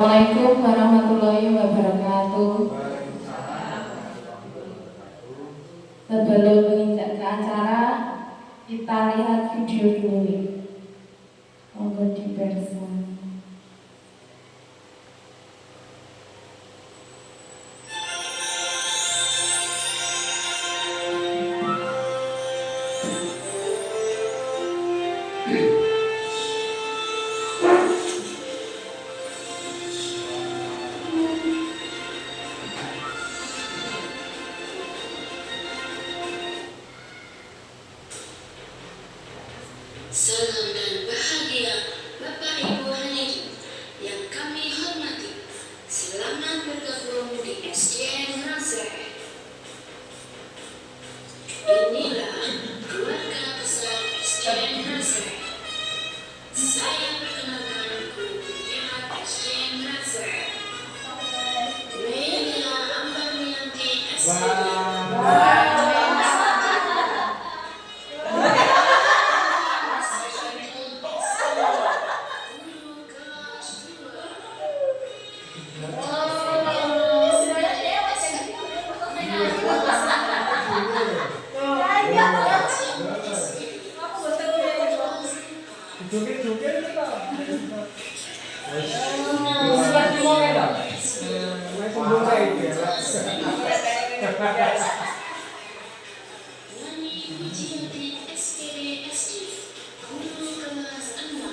Assalamualaikum warahmatullahi wabarakatuh. Sebelum menginjak ke acara, kita lihat video dulu. Monggo dipersilakan. Salam dan bahagia Bapak Ibu hadirin yang kami hormati. Selamat bergabung di SDN Nazareth. Inilah keluarga besar SDN Nazareth. Saya perkenalkan guru penyiar SDN Nazareth, Melia Ambanianti SPP. Nani Pujiati SPD SD, guru kelas 6.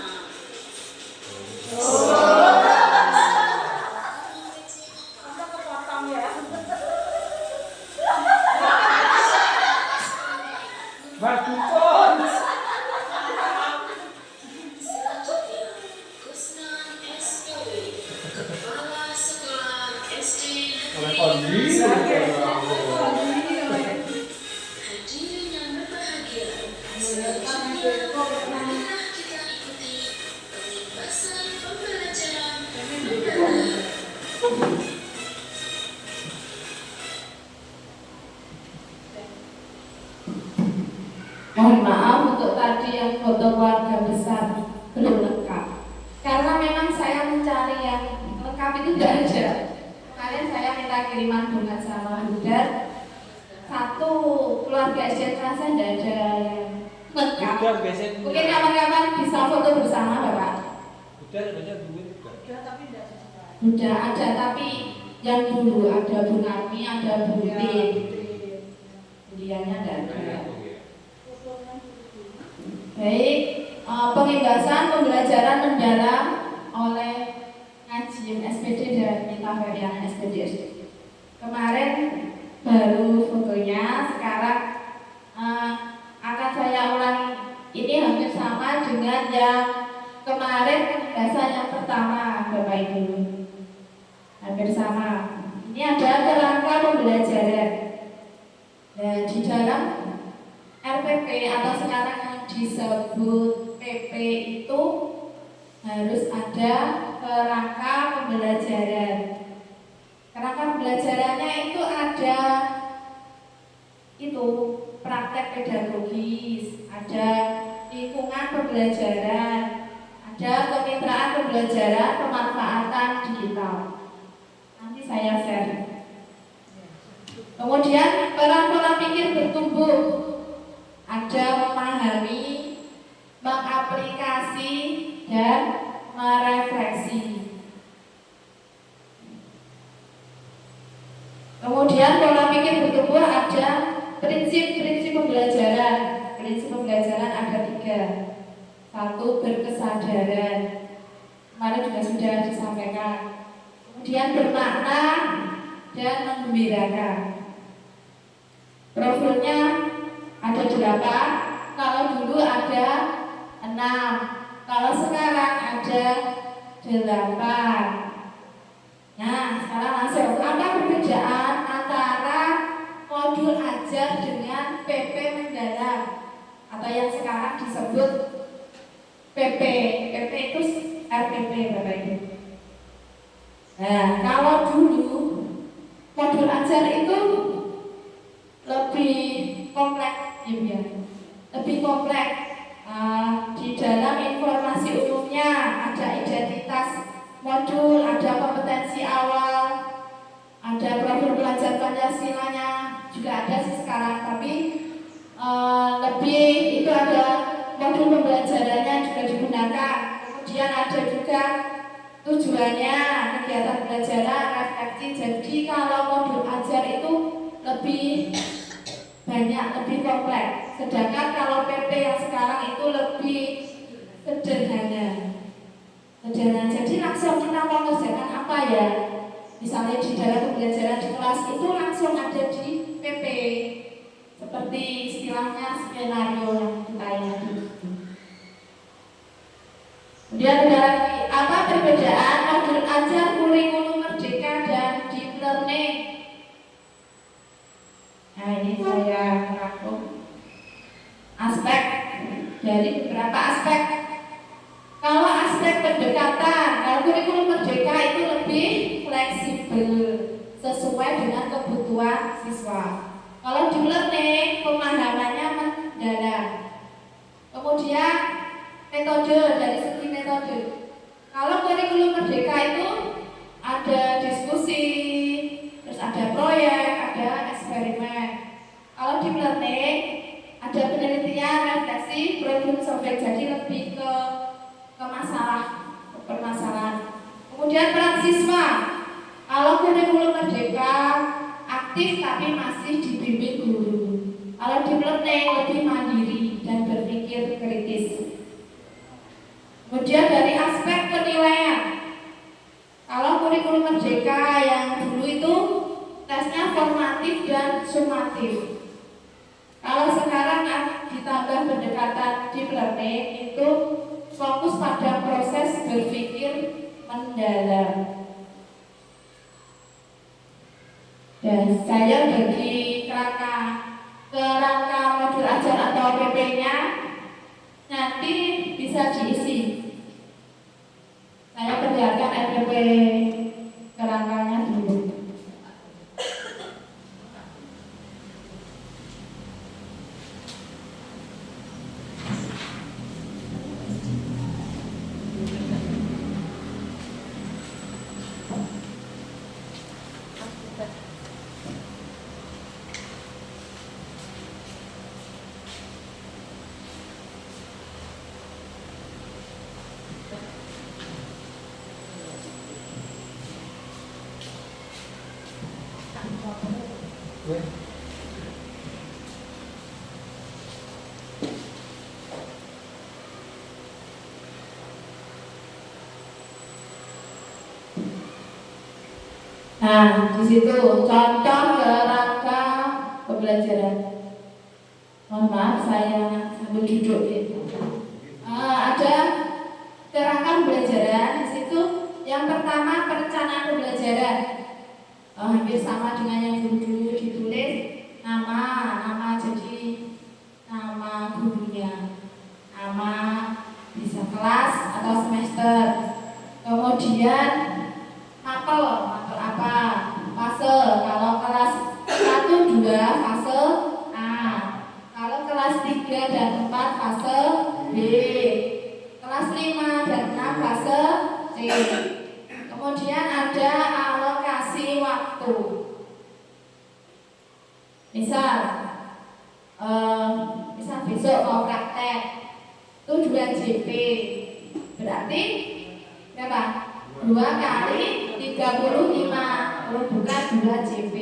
Selanjutnya, Kusnan SPW, Kepala Sekolah SD Negeri Hadirin yang berbahagia, selanjutnya marilah kita ikuti pembahasan pembelajaran mendalam. Mohon maaf untuk tadi yang foto keluarga besar belum lengkap. Karena memang saya mencari yang lengkap itu tidak ada. Kemarin saya minta kiriman bunga sama Hudar. Satu keluarga SDN Rasa tidak ada yang lengkap. Mungkin kapan-kapan bisa foto bersama Bapak. Sudah ada, tapi yang dulu ada Bu Nami, ada Bu Tin. Beliaunya tidak ada. Baik, pembebasan pembelajaran mendalam oleh Ngaji SPD dan Mita Feriana SPD. Kemarin baru fotonya, sekarang akan saya ulangi. Ini hampir sama dengan yang kemarin pembebasan yang pertama, Bapak Ibu. Hampir sama. Ini ada kerangka pembelajaran. Dan di dalam RPP atau sekarang yang disebut PP itu harus ada kerangka pembelajaran. Kerangka pembelajarannya itu ada praktek pedagogis, ada lingkungan pembelajaran, ada kemitraan pembelajaran, pemanfaatan digital. Nanti saya share. Kemudian peran pola pikir bertumbuh, ada memahami, mengaplikasi, dan merefleksi. Kemudian pola pikir bertumbuh ada prinsip-prinsip pembelajaran. Prinsip pembelajaran ada 3. 1, berkesadaran. Kemarin juga sudah disampaikan. Kemudian bermakna dan menggembirakan. Profilnya ada 8, kalau dulu ada 6, kalau sekarang ada 8. Nah, sekarang langsung, apa perbedaan antara modul ajar dengan PP mendalam atau yang sekarang disebut PP? PP itu RPP, Bapak Ibu. Nah, kalau dulu modul ajar itu lebih kompleks, ya, lebih kompleks. Di dalam informasi umumnya ada identitas modul, ada kompetensi awal, ada profil belajar Pancasilanya, juga ada sih sekarang, tapi lebih itu ada modul pembelajarannya juga digunakan. Kemudian ada juga tujuannya, kegiatan belajaran, refleksi. Jadi kalau modul ajar itu lebih banyak, lebih kompleks. Sedangkan kalau PP yang sekarang itu lebih sederhana. Jadi langsung kita mau mengerjakan apa ya? Misalnya di dalam pembelajaran di kelas itu langsung ada di PP. Seperti istilahnya skenario yang kita lihat. Kemudian ada lagi, apa perbedaan modul ajar kurikulum merdeka dan deep learning? Nah, ini saya rangkum aspek dari beberapa aspek. Kalau aspek pendekatan, kalau kurikulum merdeka itu lebih fleksibel sesuai dengan kebutuhan siswa. Kalau deep learning pemahamannya mendalam. Kemudian metode, dari segi metode. Kalau kurikulum merdeka itu ada diskusi, terus ada proyek, ada eksperimen. Kalau deep learning ada penelitian, refleksi, problem solving, jadi lebih ke permasalahan. Kemudian peran siswa. Kalau kurikulum merdeka aktif tapi masih dibimbing guru. Kalau deep learning lebih mandiri dan berpikir kritis. Kemudian dari aspek penilaian. Kalau kurikulum merdeka yang dulu itu tesnya formatif dan sumatif. Kalau sekarang ditambah pendekatan deep learning itu fokus pada proses berpikir mendalam. Dan saya bagi kerangka modul ajar atau PP-nya nanti bisa diisi. Saya kerjakan RPP kerangkanya dulu. Nah, di situ contoh kerangka pembelajaran. Mohon maaf, saya sambil duduk gitu. Ada kerangka pembelajaran di situ. Yang pertama perencanaan pembelajaran. Hampir sama dengan yang dulu ditulis nama jadi nama gurunya, nama bisa kelas atau semester. Kemudian mapel apa? Fase. Kalau kelas 1, 2 fase A. Kalau kelas 3 dan 4 fase B. Kelas 5 dan 6 fase C. Kemudian ada alokasi waktu. Misal besok mau praktek itu 2 JP. Berarti berapa? 2 kali 35, bukan 2 JP.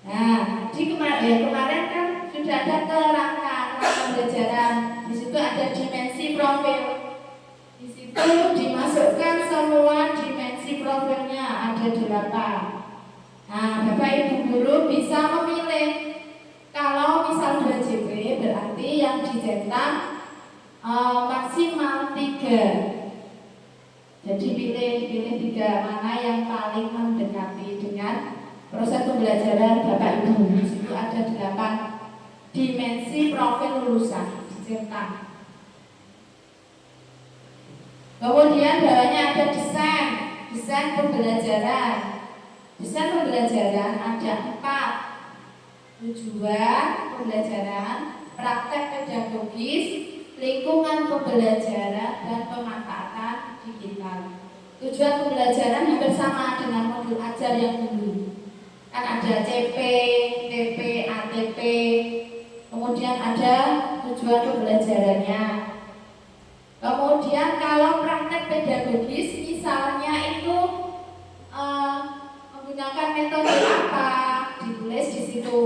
Nah, di kemarin kan sudah ada kerangka pembelajaran. Di situ ada dimensi profil. Di situ dimasukkan semua dimensi profilnya, ada 8. Nah, Bapak Ibu guru bisa memilih. Kalau misal 2 JP berarti yang dicetak maksimal 3. Jadi pilih 3 mana yang paling mendekati dengan proses pembelajaran Bapak Ibu. Di situ ada 8 dimensi profil lulusan dicetak. Kemudian bawahnya ada desain pembelajaran. Desain pembelajaran ada 4: tujuan pembelajaran, praktek pedagogis, lingkungan pembelajaran, dan pemanfaatan digital. tujuan pembelajaran hampir sama dengan modul ajar yang dulu. Kan ada CP, TP, ATP, kemudian ada tujuan pembelajarannya. Kemudian kalau praktek pedagogis misalnya itu menggunakan metode apa, ditulis di situ.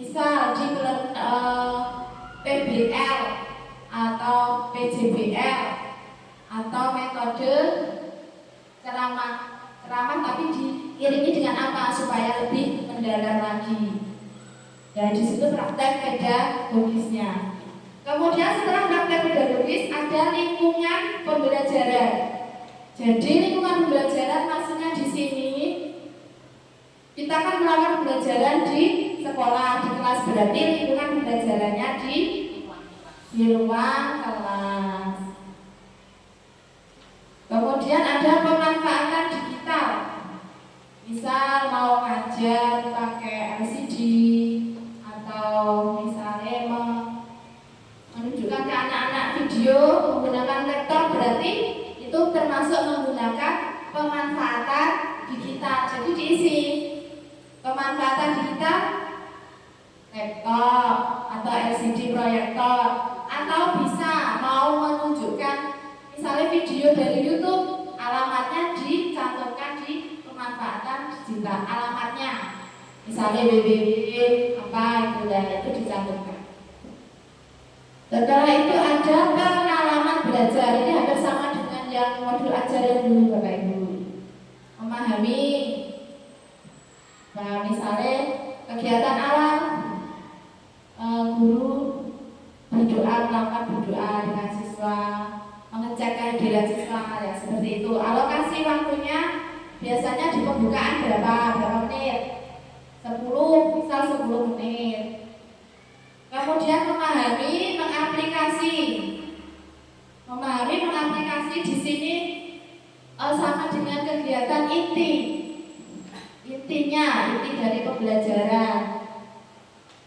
Misal di PBL atau PJBL atau metode ceramah tapi diiringi dengan apa supaya lebih mendalam lagi. Dan di situ praktek pedagogisnya. Kemudian setelah praktek pedagogis ada lingkungan pembelajaran. Jadi lingkungan pembelajaran maksudnya di sini kita akan melakukan pembelajaran di sekolah, di kelas, berarti lingkungan pembelajarannya di ruang kelas. Kemudian ada pemanfaatan digital. Misal mau ngajar pakai LCD atau misalnya menunjukkan ke anak-anak video menggunakan laptop, berarti itu termasuk menggunakan pemanfaatan digital. Jadi diisi pemanfaatan digital laptop atau LCD proyektor, atau bisa mau menunjukkan misalnya video dari YouTube, alamatnya dicantumkan di pemanfaatan digital, alamatnya misalnya www apa itu, dan itu dicantumkan. Setelah itu ada pengalaman belajar. Ini hampir sama dengan yang modul ajar yang dulu Bapak Ibu. Memahami, nah misalnya kegiatan awal guru berdoa, melakukan berdoa dengan siswa, mengecek kehadiran siswa, ya seperti itu. Alokasi waktunya biasanya di pembukaan berapa menit? 10, misal 10 menit. Kemudian memahami mengaplikasi di sini sama dengan kegiatan inti dari pembelajaran.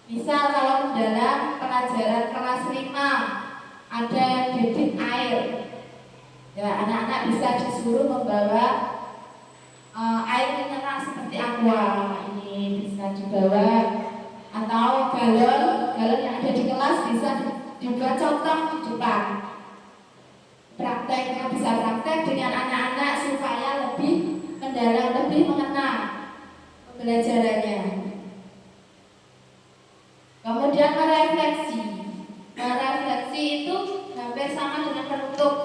Misal kalau dalam pelajaran kelas 5 ada debit air, ya anak-anak bisa disuruh membawa air mineral seperti aqua, ini bisa dibawa, atau galon yang ada di kelas bisa juga contoh di depan. Prakteknya bisa praktek dengan anak-anak supaya lebih mendalam, lebih mengenal pembelajarannya. Kemudian merefleksi itu hampir sama dengan penutup.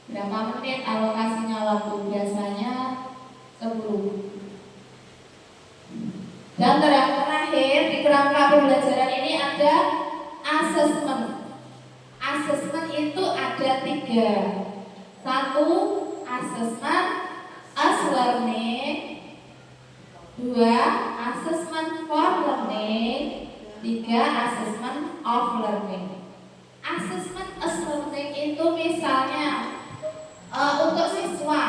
Berapa menit alokasinya waktu? Biasanya 10. Dan terakhir di kerangka pembelajaran ini ada assessment. Assessment itu ada 3. 1. Assessment as learning. 2. Assessment for learning. 3. Assessment of learning. Assessment as learning itu misalnya untuk siswa.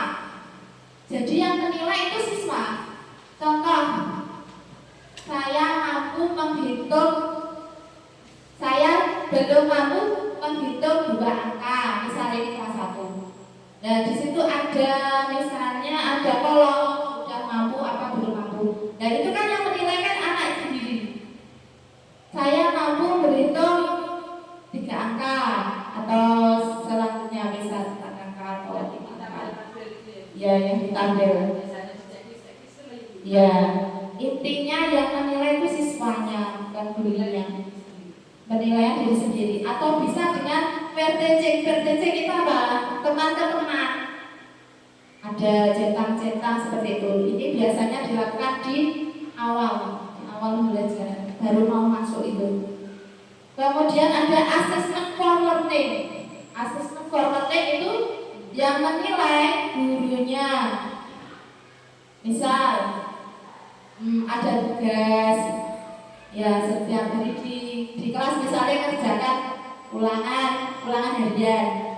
Jadi yang menilai itu siswa. Contoh, saya belum mampu menghitung 2 angka, misalnya ini kelas 1. Nah di situ ada misalnya ada kolom sudah mampu apa belum mampu. Nah itu kan yang menilai kan anak sendiri. Saya mampu berhitung 3 angka atau selanjutnya bisa 4 angka atau 5 angka. Ya yang ditampil. Ya intinya yang menilai itu siswanya, bukan gurunya. Penilaian diri sendiri, atau bisa dengan vertecing itu apa? Teman-teman ada centang-centang seperti itu. Ini biasanya dilakukan di awal belajar, baru mau masuk itu. Kemudian ada assessment for learning. Assessment for learning itu yang menilai gurunya. Misal ada tugas, ya setiap hari di kelas misalnya kerjakan ulangan harian,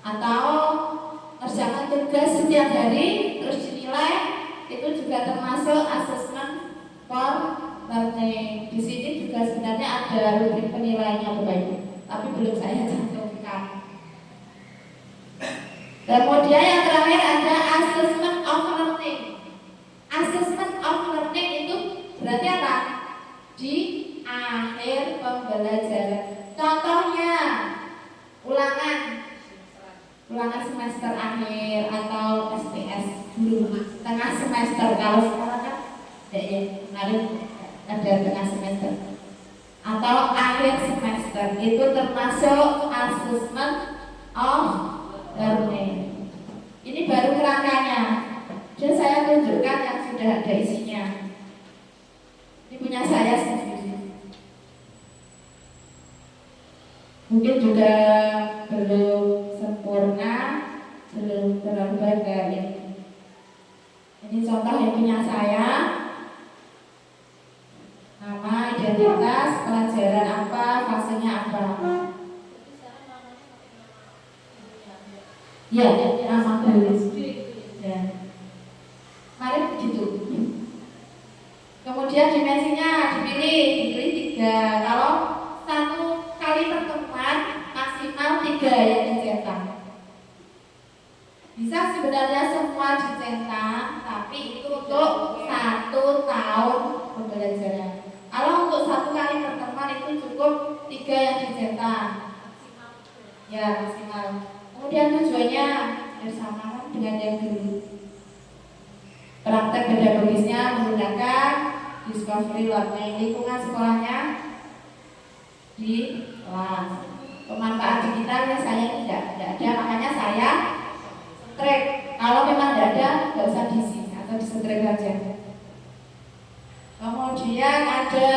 atau kerjakan tugas setiap hari terus dinilai, itu juga termasuk assessment for learning. Di sini juga sebenarnya ada rubrik penilaiannya Bapak Ibu, tapi belum saya cantumkan. Kemudian yang terakhir ada assessment of learning. Assessment of learning itu berarti apa? Di akhir pembelajaran. Contohnya ulangan semester akhir atau STS dulu tengah semester. Kalau sekarang kan ya kemarin ada tengah semester atau akhir semester, itu termasuk assessment of learning. Ini baru kerangkanya. Dan saya tunjukkan yang sudah ada isinya. Ini punya saya sendiri. Mungkin juga belum sempurna, belum terlalu baik ini. Ini contoh yang punya saya. Nama, identitas, pelajaran apa, fasenya apa. Ya, nama tulis. Ya. Mari begitu. Kemudian dimensinya dipilih 3. Kalau 1 kali pertemuan maksimal 3 yang dicetak. Bisa sebenarnya semua dicetak, tapi itu untuk 1 tahun pembelajaran. Kalau untuk 1 kali pertemuan itu cukup 3 yang dicetak. Ya, maksimal. Kemudian tujuannya bersama dengan yang dulu. Praktek pedagogisnya menggunakan discovery learning, lingkungan sekolahnya di kelas. Pemanfaat digitalnya saya tidak ada, makanya saya track. Kalau memang tidak ada, nggak usah diisi atau disetrek saja. Kemudian ada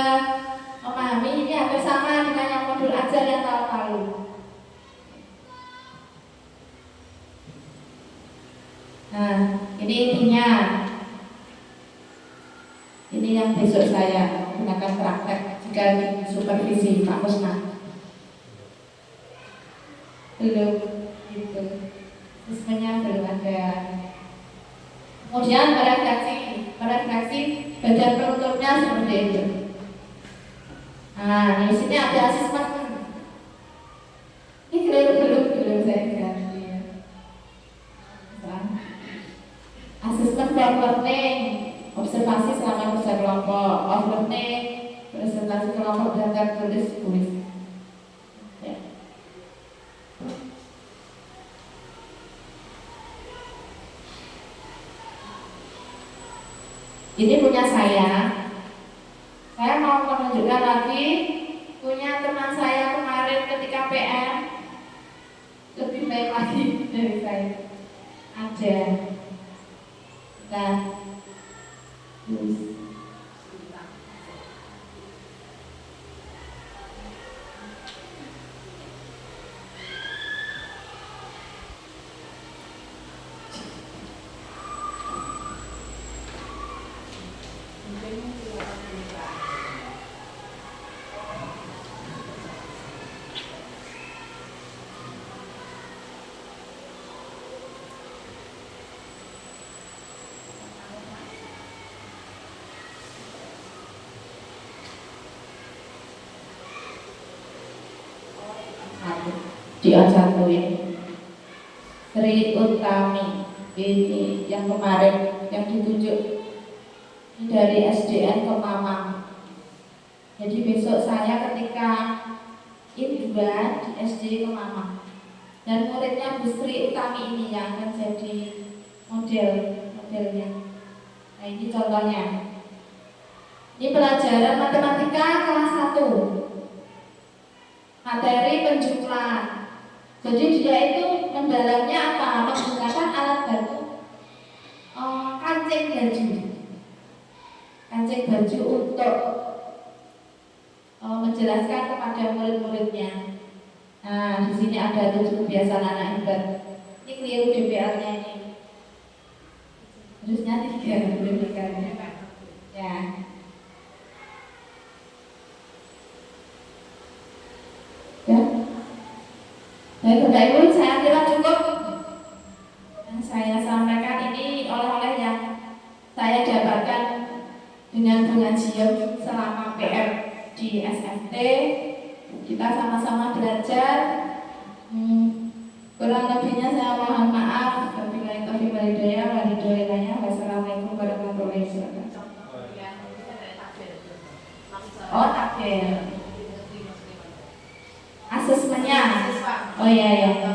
memahami, ini hampir sama dengan yang modul ajar yang lalu. Nah, ini intinya. Ini yang besok saya gunakan praktek jika supervisi Pak Kusna. Belum gitu, sistemnya belum ada. Kemudian merefleksi bagian penutupnya seperti itu. Nah, di sini ada asesmen. Ini belum saya ganti ya. Asesmen for learning, observasi selama kerja kelompok, of learning, presentasi kelompok dan tulis. Ya. Ini punya saya. Saya mau menunjukkan lagi punya teman saya kemarin ketika PM lebih baik lagi dari saya. Ada. Nah, diajarin Sri Utami ini yang kemarin yang ditunjuk dari SDN ke Mamang. Jadi besok saya ketika I2 di SD ke Mamang, dan muridnya Bu Sri Utami ini yang akan jadi modelnya. Nah, ini contohnya. Ini pelajaran matematika kelas 1, materi penjumlahan. Jadi dia itu mendalamnya apa? Menggunakan alat bantu kancing baju untuk menjelaskan kepada murid-muridnya. Nah, di sini ada 7 kebiasaan anak hebat. Ini keliru DPL-nya ini. Harusnya 3 ya. Ya. Baik Bapak Ibu, saya kira cukup yang saya sampaikan. Ini oleh-oleh yang saya dapatkan dengan pengajian selama PR di SMT. Kita sama-sama belajar. Kurang lebihnya saya mohon maaf. Oh, tabel. Asesmennya. Oh iya ya.